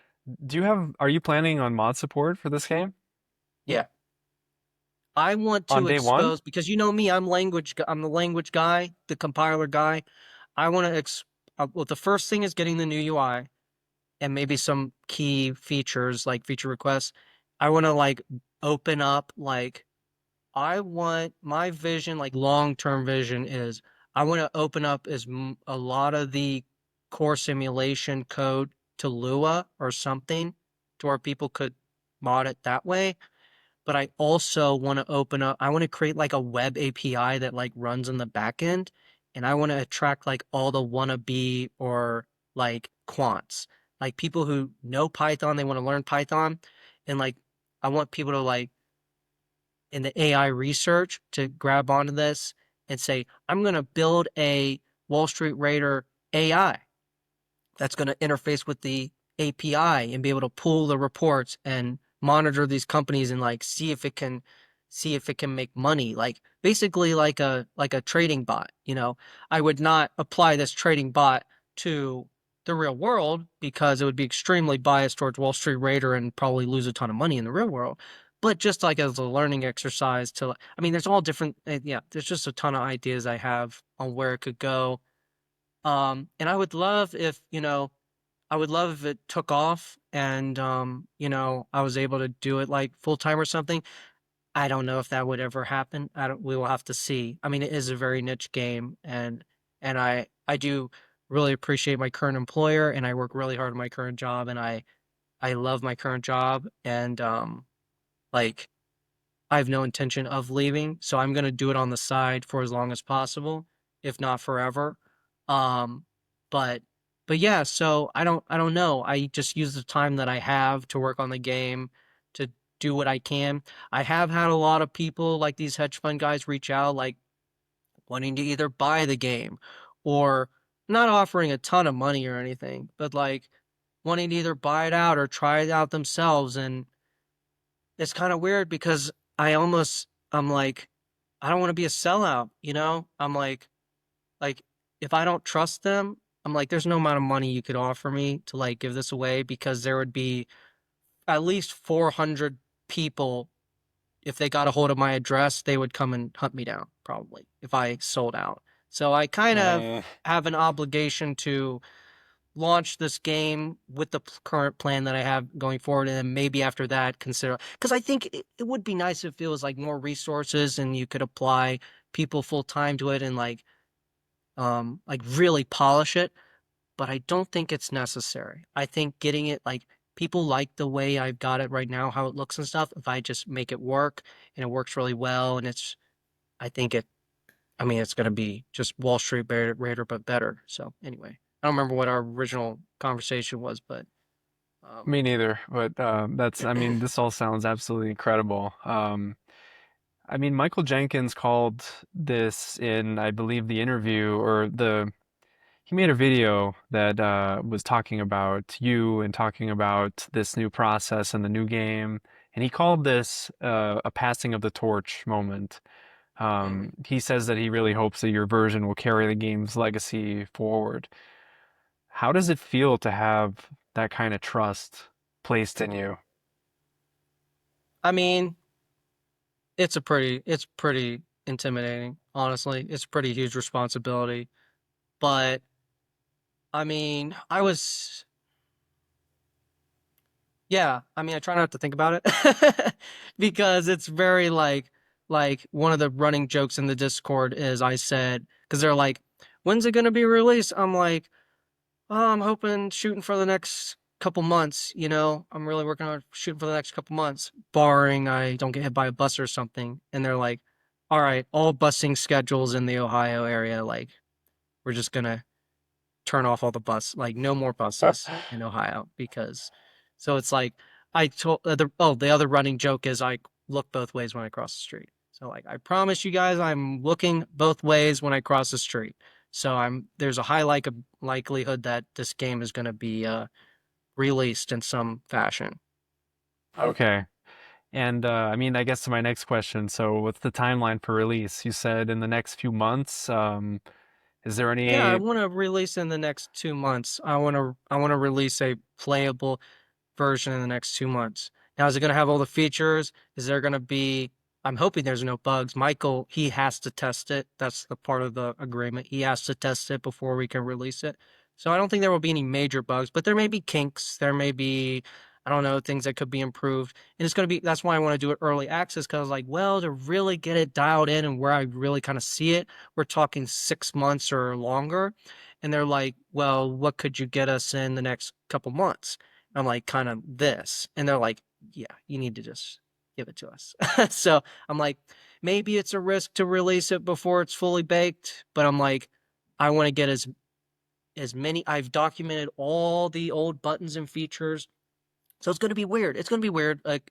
Are you planning on mod support for this game Yeah. I want on to day one? expose because you know me, I'm the language guy, the compiler guy. I want to well, the first thing is getting the new UI and maybe some key features like feature requests. I want to like open up like I want my vision, like long-term vision is I want to open up a lot of the core simulation code to Lua or something to where people could mod it that way, but I also want to open up, I want to create like a web API that like runs in the back end. And I want to attract like all the wannabe or like quants, like people who know Python, they want to learn Python. And like, I want people to like in the AI research to grab onto this and say, I'm going to build a Wall Street Raider AI that's going to interface with the API and be able to pull the reports and monitor these companies and like see if it can make money like basically like a trading bot, you know. I would not apply this trading bot to the real world because it would be extremely biased towards Wall Street Raider and probably lose a ton of money in the real world, but just like as a learning exercise to I mean there's all different yeah, there's just a ton of ideas I have on where it could go. And I would love if, you know, I would love if it took off and, you know, I was able to do it like full time or something. I don't know if that would ever happen. We will have to see. I mean, it is a very niche game and I do really appreciate my current employer and I work really hard in my current job and I love my current job and, like, I have no intention of leaving, so I'm gonna do it on the side for as long as possible, if not forever. Um, but yeah, so I don't know. I just use the time that I have to work on the game to do what I can. I have had a lot of people like these hedge fund guys reach out like wanting to either buy the game or not offering a ton of money or anything, but like wanting to either buy it out or try it out themselves and it's kind of weird because I'm like, I don't want to be a sellout, you know? I'm like if I don't trust them, I'm like, there's no amount of money you could offer me to like give this away because there would be at least 400 people. If they got a hold of my address, they would come and hunt me down probably if I sold out. So I kind of Eh. have an obligation to launch this game with the current plan that I have going forward, and then maybe after that consider, because I think it would be nice if it was like more resources and you could apply people full time to it and like really polish it. But I don't think it's necessary. I think getting it like people like the way I've got it right now, how it looks and stuff. If I just make it work and it works really well, and I think it, I mean, it's going to be just Wall Street Raider, but better. So anyway, I don't remember what our original conversation was, but um, Me neither, but I mean, this all sounds absolutely incredible. I mean, Michael Jenkins called this in, I believe, the interview he made a video that was talking about you and talking about this new process and the new game, and he called this a passing of the torch moment. mhm. He says that he really hopes that your version will carry the game's legacy forward. How does it feel to have that kind of trust placed in you? I mean, it's pretty intimidating, honestly. It's a pretty huge responsibility, but I mean, yeah, I mean, I try not to think about it because it's very like one of the running jokes in the Discord is I said because they're like, "When's it gonna be released?" I'm like, "Oh, I'm hoping shooting for the next couple months. You know, I'm really working on shooting for the next couple months, barring I don't get hit by a bus or something." And they're like, "All right, all busing schedules in the Ohio area, like we're just gonna turn off all the like no more buses in Ohio because so it's like I told the other running joke is I look both ways when I cross the street. So like I promise you guys I'm looking both ways when I cross the street. So there's a high likelihood that this game is going to be released in some fashion. Okay. And I mean, I guess to my next question. So, what's the timeline for release? You said in the next few months. Is there Yeah, I any? want to release in the next 2 months. I want to release a playable version in the next 2 months. Now, is it going to have all the features? Is there going to be? I'm hoping there's no bugs. Michael, he has to test it. That's the part of the agreement. He has to test it before we can release it. So I don't think there will be any major bugs, but there may be kinks. There may be, I don't know, things that could be improved. And it's going to be, that's why I want to do it early access because, like, well, to really get it dialed in and where I really kind of see it, we're talking 6 months or longer. And they're like, well, what could you get us in the next couple months? I'm like, kind of this. And they're like, yeah, you need to just give it to us. So I'm like, maybe it's a risk to release it before it's fully baked, but I'm like, I want to get as many. I've documented all the old buttons and features, so it's going to be weird. It's going to be weird. Like,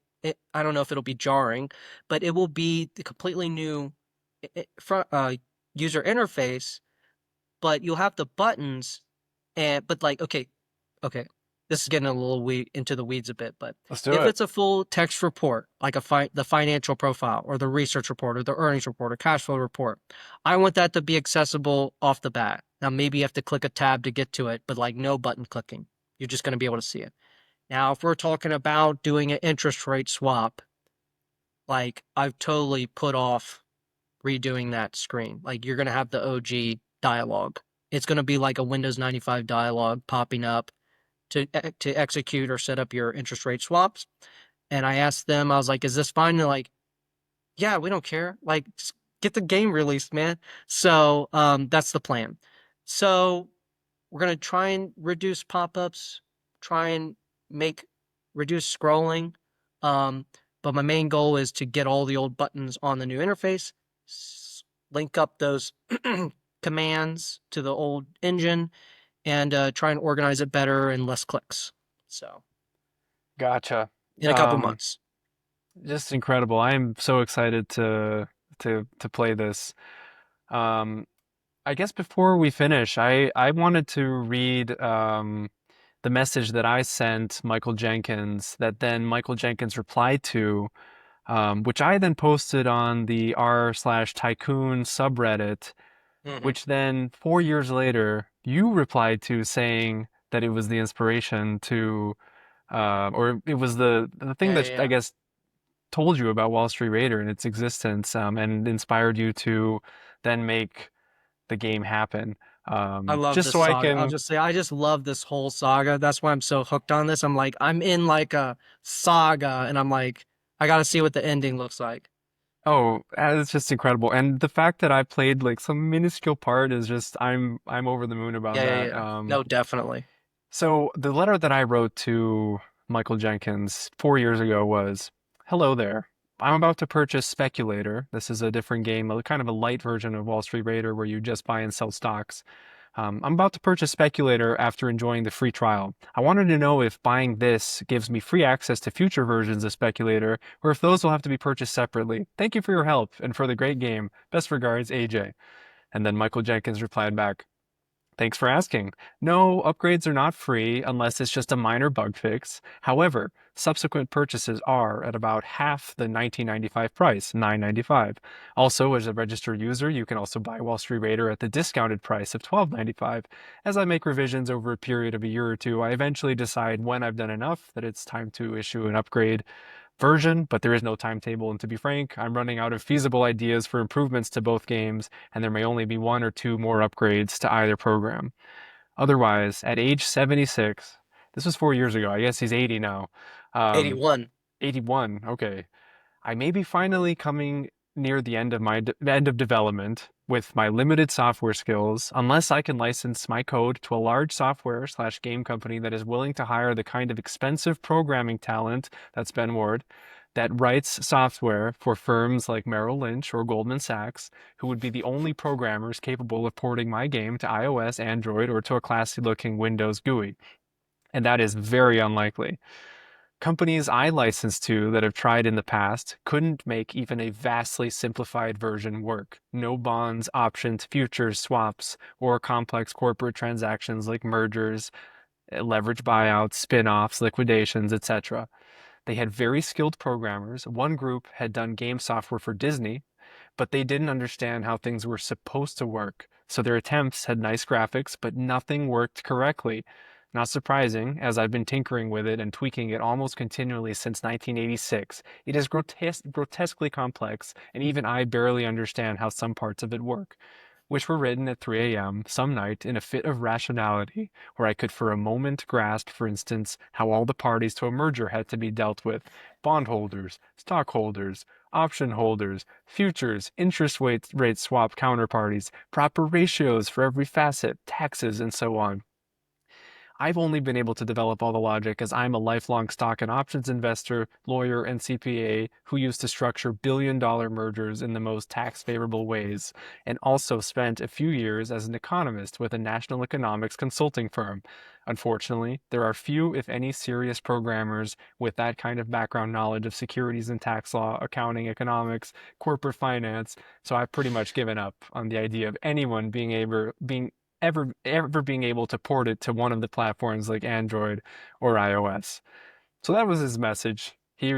I don't know if it'll be jarring, but it will be the completely new front user interface. But you'll have the buttons, and but like, okay, this is getting a little into the weeds a bit, but Let's do if it. it's a full text report, like the financial profile or the research report or the earnings report or cash flow report, I want that to be accessible off the bat. Now, maybe you have to click a tab to get to it, but like no button clicking. You're just going to be able to see it. Now, if we're talking about doing an interest rate swap, like I've totally put off redoing that screen. Like you're going to have the OG dialogue. It's going to be like a Windows 95 dialogue popping up to execute or set up your interest rate swaps. And I asked them, I was like, "Is this fine?" And they're like, "Yeah, we don't care. Like, just get the game released, man." So that's the plan. So we're gonna try and reduce pop-ups, try and make reduce scrolling. Um, but my main goal is to get all the old buttons on the new interface, link up those commands to the old engine, and try and organize it better and less clicks. So Gotcha. in a couple Um, months. just incredible. I am so excited to play this. Um, I guess before we finish, I wanted to read the message that I sent Michael Jenkins that then Michael Jenkins replied to, which I then posted on the r/Tycoon subreddit, Hmm. which then 4 years later you replied to saying that it was the inspiration to, or it was the thing Yeah, that yeah, I yeah. guess told you about Wall Street Raider and its existence, and inspired you to then make the game happen. I love Just this so I saga. I'll can, just say I just love this whole saga. That's why I'm so hooked on this. I'm like I'm in like a saga and I'm like I got to see what the ending looks like. oh, it's just incredible. And the fact that I played like some minuscule part is just, I'm over the moon about Yeah, yeah, that. yeah. No, definitely. So the letter that I wrote to Michael Jenkins 4 years ago was, "Hello there. I'm about to purchase Speculator. This is a different game, a kind of a light version of Wall Street Raider where you just buy and sell stocks. I'm about to purchase Speculator after enjoying the free trial. I wanted to know if buying this gives me free access to future versions of Speculator, or if those will have to be purchased separately. Thank you for your help and for the great game. Best regards, AJ." And then Michael Jenkins replied back, "Thanks for asking. No, upgrades are not free unless it's just a minor bug fix. However, subsequent purchases are at about half the 1995 price, $9.95. Also, as a registered user, you can also buy Wall Street Raider at the discounted price of $12.95. As I make revisions over a period of a year or two, I eventually decide when I've done enough that it's time to issue an upgrade version, but there is no timetable. And to be frank, I'm running out of feasible ideas for improvements to both games, and there may only be one or two more upgrades to either program. Otherwise, at age 76, this was 4 years ago. I guess he's 80 now. Um, 81. 81. Okay. I may be finally coming near the end of my end of development with my limited software skills, unless I can license my code to a large software slash game company that is willing to hire the kind of expensive programming talent, that's Ben Ward, that writes software for firms like Merrill Lynch or Goldman Sachs, who would be the only programmers capable of porting my game to iOS, Android, or to a classy looking Windows GUI. And that is very unlikely. Companies I licensed to that have tried in the past couldn't make even a vastly simplified version work. No bonds, options, futures, swaps, or complex corporate transactions like mergers, leverage buyouts, spin-offs, liquidations, etc. They had very skilled programmers. One group had done game software for Disney, but they didn't understand how things were supposed to work. So their attempts had nice graphics, but nothing worked correctly. Not surprising, as I've been tinkering with it and tweaking it almost continually since 1986. It is grotesquely complex, and even I barely understand how some parts of it work, which were written at 3 a.m. some night in a fit of rationality, where I could for a moment grasp, for instance, how all the parties to a merger had to be dealt with: bondholders, stockholders, option holders, futures, interest rate swap counterparties, proper ratios for every facet, taxes, and so on. I've only been able to develop all the logic as I'm a lifelong stock and options investor, lawyer, and CPA who used to structure billion-dollar mergers in the most tax-favorable ways, and also spent a few years as an economist with a national economics consulting firm. Unfortunately, there are few, if any, serious programmers with that kind of background knowledge of securities and tax law, accounting, economics, corporate finance, so I've pretty much given up on the idea of anyone being ever being able to port it to one of the platforms like Android or iOS. So that was his message. He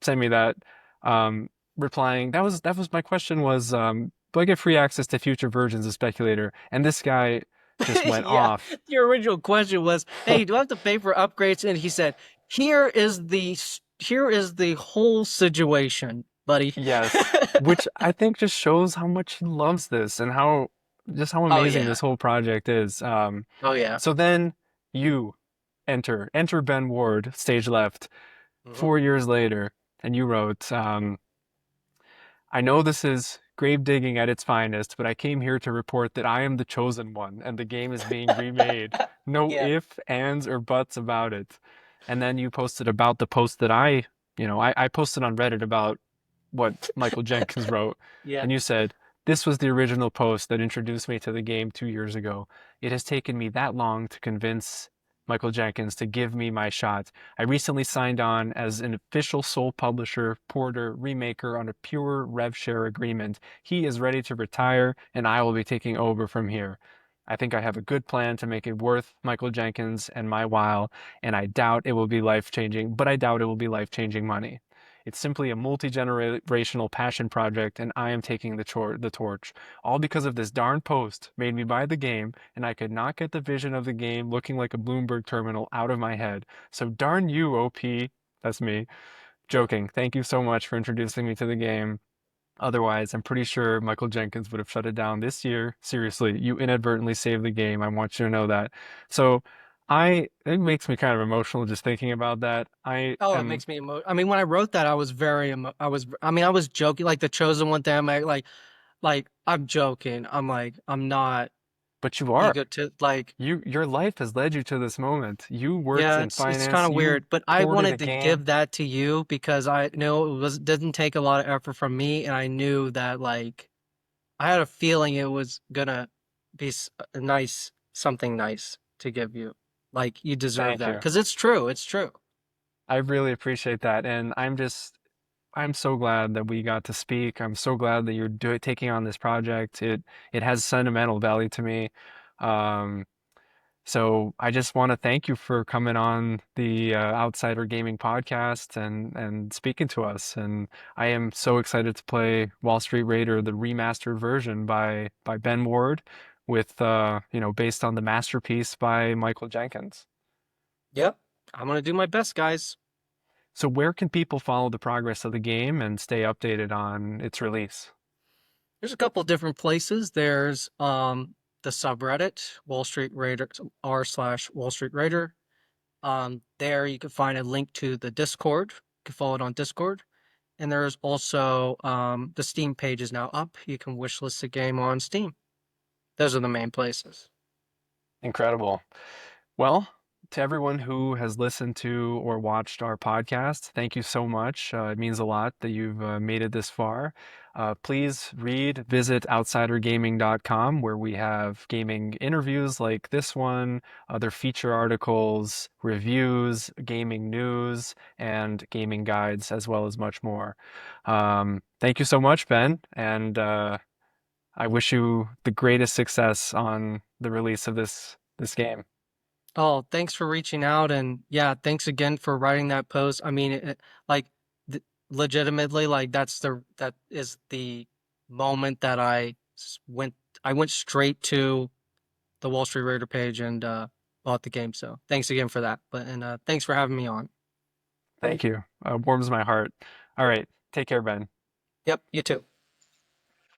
sent me that, um, replying. That was my question was, do I get free access to future versions of Speculator? And this guy just went Yeah. off. Your original question was, "Hey, do I have to pay for upgrades?" And he said, here is the whole situation, buddy." Yes, which I think just shows how much he loves this and how just how Oh amazing yeah. this whole project is. Oh yeah. So then you enter Ben Ward, stage left, Mhm. 4 years later, and you wrote, "I know this is grave digging at its finest, but I came here to report that I am the chosen one, and the game is being remade. No Yeah. if, ands, or buts about it." And then you posted about the post that I posted on Reddit about what Michael Jenkins wrote, Yeah. and you said, "This was the original post that introduced me to the game 2 years ago. It has taken me that long to convince Michael Jenkins to give me my shot. I recently signed on as an official sole publisher, porter, remaker on a pure rev share agreement. He is ready to retire, and I will be taking over from here. I think I have a good plan to make it worth Michael Jenkins and my while, and I doubt it will be life changing, but I doubt it will be life changing money. It's simply a multi-generational passion project, and I am taking the torch. All because of this darn post made me buy the game, and I could not get the vision of the game looking like a Bloomberg terminal out of my head. So darn you, OP. That's me. Joking. Thank you so much for introducing me to the game. Otherwise, I'm pretty sure Michael Jenkins would have shut it down this year. Seriously, you inadvertently saved the game. I want you to know that. So, it makes me kind of emotional just thinking about that. I Oh, it am, makes me I mean, when I wrote that, I was I mean, I was joking, like the chosen one thing. Like I'm joking. I'm like, I'm not but you are. ego to like, Your life has led you to this moment. You worked yeah, in it's kind finance. of You weird, but I ported a wanted to game, give that to you because I know didn't take a lot of effort from me, and I knew that like I had a feeling it was gonna be a nice something nice to give you. Like you deserve thank that you. because it's true. It's true. I really appreciate that, and I'm so glad that we got to speak. I'm so glad that you're taking on this project. It has sentimental value to me. Um, so I just want to thank you for coming on the Outsider Gaming podcast and speaking to us. And I am so excited to play Wall Street Raider, the remastered version by Ben Ward, with based on the masterpiece by Michael Jenkins. Yep. I'm gonna do my best, guys. So where can people follow the progress of the game and stay updated on its release? There's a couple different places. There's the subreddit Wall Street Raider r/ Wall Street Raider. There you can find a link to the Discord. You can follow it on Discord. And there's also the Steam page is now up. You can wishlist the game on Steam. Those are the main places. Incredible. Well, to everyone who has listened to or watched our podcast, thank you so much. It means a lot that you've made it this far. Visit outsidergaming.com, where we have gaming interviews like this one, other feature articles, reviews, gaming news, and gaming guides, as well as much more. Thank you so much, Ben, and I wish you the greatest success on the release of this game. Oh, thanks for reaching out, and yeah, thanks again for writing that post. I mean, like th legitimately, like that is the moment that I went straight to the Wall Street Raider page and bought the game. So thanks again for that. But and thanks for having me on. Thank you. Warms my heart. All right. Take care, Ben. Yep, you too.